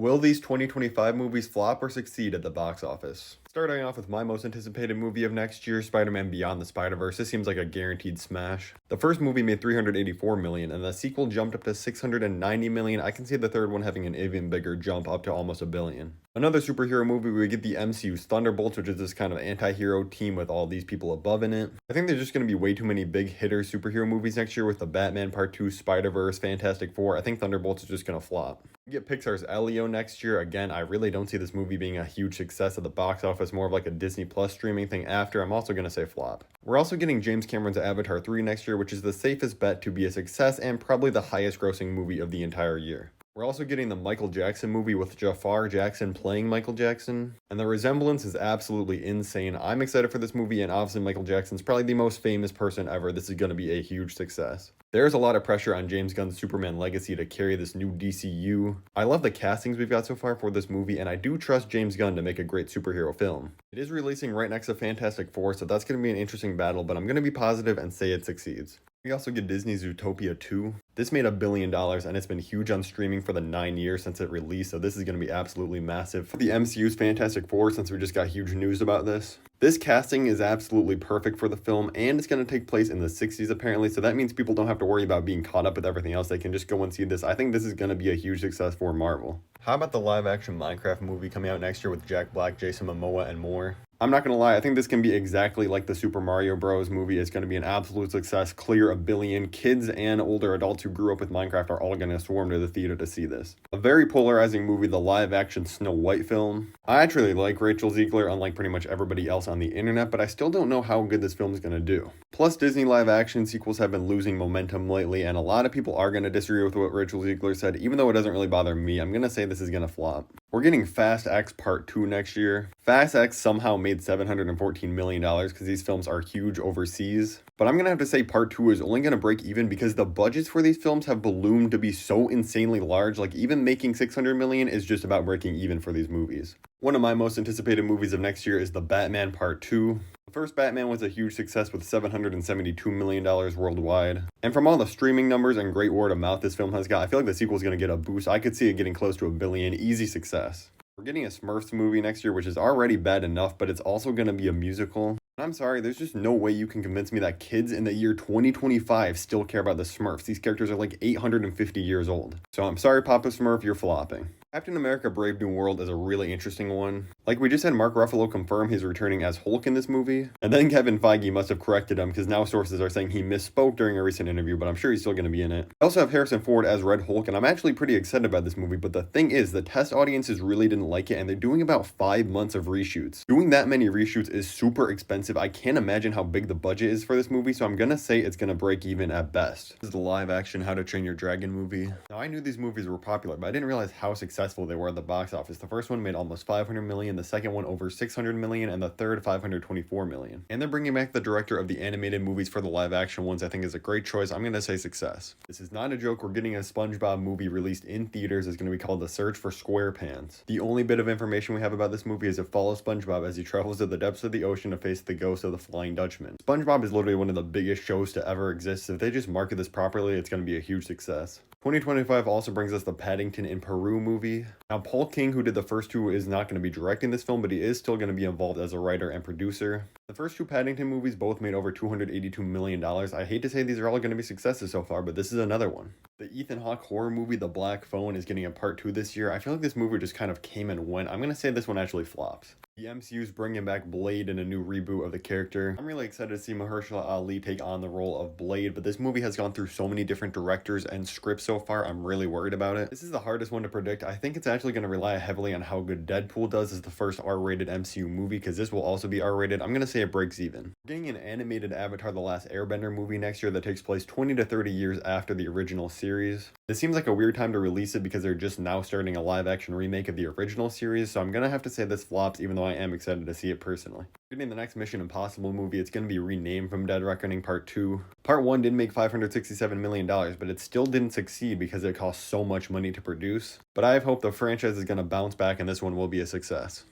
Will these 2025 movies flop or succeed at the box office? Starting off with my most anticipated movie of next year, Spider-Man Beyond the Spider-Verse. This seems like a guaranteed smash. The first movie made 384 million, and the sequel jumped up to 690 million. I can see the third one having an even bigger jump up to almost a billion. Another superhero movie, we get the MCU's Thunderbolts, which is this kind of anti-hero team with all these people above in it. I think there's just going to be way too many big hitter superhero movies next year with the Batman Part 2, Spider-Verse, Fantastic Four. I think Thunderbolts is just going to flop. We get Pixar's Elio next year. Again, I really don't see this movie being a huge success at the box office, more of like a Disney Plus streaming thing after. I'm also going to say flop. We're also getting James Cameron's Avatar 3 next year, which is the safest bet to be a success and probably the highest grossing movie of the entire year. We're also getting the Michael Jackson movie with Jafar Jackson playing Michael Jackson, and the resemblance is absolutely insane. I'm excited for this movie, and obviously Michael Jackson's probably the most famous person ever. This is going to be a huge success. There's a lot of pressure on James Gunn's Superman legacy to carry this new DCU. I love the castings we've got so far for this movie, and I do trust James Gunn to make a great superhero film. It is releasing right next to Fantastic Four, so that's going to be an interesting battle, but I'm going to be positive and say it succeeds. We also get Disney's Zootopia 2. This made $1 billion, and it's been huge on streaming for the 9 years since it released, so this is going to be absolutely massive. For the MCU's Fantastic Four, since we just got huge news about this. This casting is absolutely perfect for the film, and it's going to take place in the 60s apparently, so that means people don't have to worry about being caught up with everything else. They can just go and see this. I think this is going to be a huge success for Marvel. How about the live-action Minecraft movie coming out next year with Jack Black, Jason Momoa, and more? I'm not going to lie, I think this can be exactly like the Super Mario Bros. Movie. It's going to be an absolute success, clear $1 billion. Kids and older adults who grew up with Minecraft are all going to swarm to the theater to see this. A very polarizing movie, the live-action Snow White film. I actually like Rachel Zegler, unlike pretty much everybody else on the internet, but I still don't know how good this film is going to do. Plus, Disney live-action sequels have been losing momentum lately, and a lot of people are going to disagree with what Rachel Zegler said. Even though it doesn't really bother me, I'm going to say this is going to flop. We're getting Fast X Part 2 next year. Fast X somehow made $714 million because these films are huge overseas. But I'm going to have to say Part 2 is only going to break even because the budgets for these films have ballooned to be so insanely large. Like even making $600 million is just about breaking even for these movies. One of my most anticipated movies of next year is The Batman Part 2. The first Batman was a huge success with $772 million worldwide. And from all the streaming numbers and great word of mouth this film has got, I feel like the sequel is going to get a boost. I could see it getting close to $1 billion. Easy success. We're getting a Smurfs movie next year, which is already bad enough, but it's also going to be a musical. I'm sorry, there's just no way you can convince me that kids in the year 2025 still care about the Smurfs. These characters are like 850 years old. So I'm sorry, Papa Smurf, you're flopping. Captain America Brave New World is a really interesting one. Like, we just had Mark Ruffalo confirm he's returning as Hulk in this movie, and then Kevin Feige must have corrected him because now sources are saying he misspoke during a recent interview, but I'm sure he's still going to be in it. I also have Harrison Ford as Red Hulk, and I'm actually pretty excited about this movie, but the thing is, the test audiences really didn't like it, and they're doing about 5 months of reshoots. Doing that many reshoots is super expensive. I can't imagine how big the budget is for this movie, so I'm gonna say it's gonna break even at best. This is the live-action How to Train Your Dragon movie. Now, I knew these movies were popular, but I didn't realize how successful they were at the box office. The first one made almost $500 million, the second one over $600 million, and the third $524 million. And they're bringing back the director of the animated movies for the live-action ones. I think is a great choice. I'm gonna say success. This is not a joke. We're getting a SpongeBob movie released in theaters. It's gonna be called The Search for SquarePants. The only bit of information we have about this movie is it follows SpongeBob as he travels to the depths of the ocean to face the ghost of the Flying Dutchman. SpongeBob is literally one of the biggest shows to ever exist. If they just market this properly, it's going to be a huge success. 2025 also brings us the Paddington in Peru movie. Now, Paul King, who did the first two, is not going to be directing this film, but he is still going to be involved as a writer and producer. The first two Paddington movies both made over $282 million. I hate to say these are all going to be successes so far, but this is another one. The Ethan Hawke horror movie, The Black Phone, is getting a part 2 this year. I feel like this movie just kind of came and went. I'm going to say this one actually flops. The MCU's bringing back Blade in a new reboot of the character. I'm really excited to see Mahershala Ali take on the role of Blade, but this movie has gone through so many different directors and scripts so far, I'm really worried about it. This is the hardest one to predict. I think it's actually going to rely heavily on how good Deadpool does as the first R-rated MCU movie, because this will also be R-rated. I'm going to say it breaks even. We're getting an animated Avatar The Last Airbender movie next year that takes place 20 to 30 years after the original series. This seems like a weird time to release it because they're just now starting a live-action remake of the original series, so I'm going to have to say this flops, even though I am excited to see it personally. Getting the next Mission Impossible movie, it's going to be renamed from Dead Reckoning Part 2. Part 1 did make $567 million, but it still didn't succeed because it cost so much money to produce. But I have hope the franchise is going to bounce back and this one will be a success.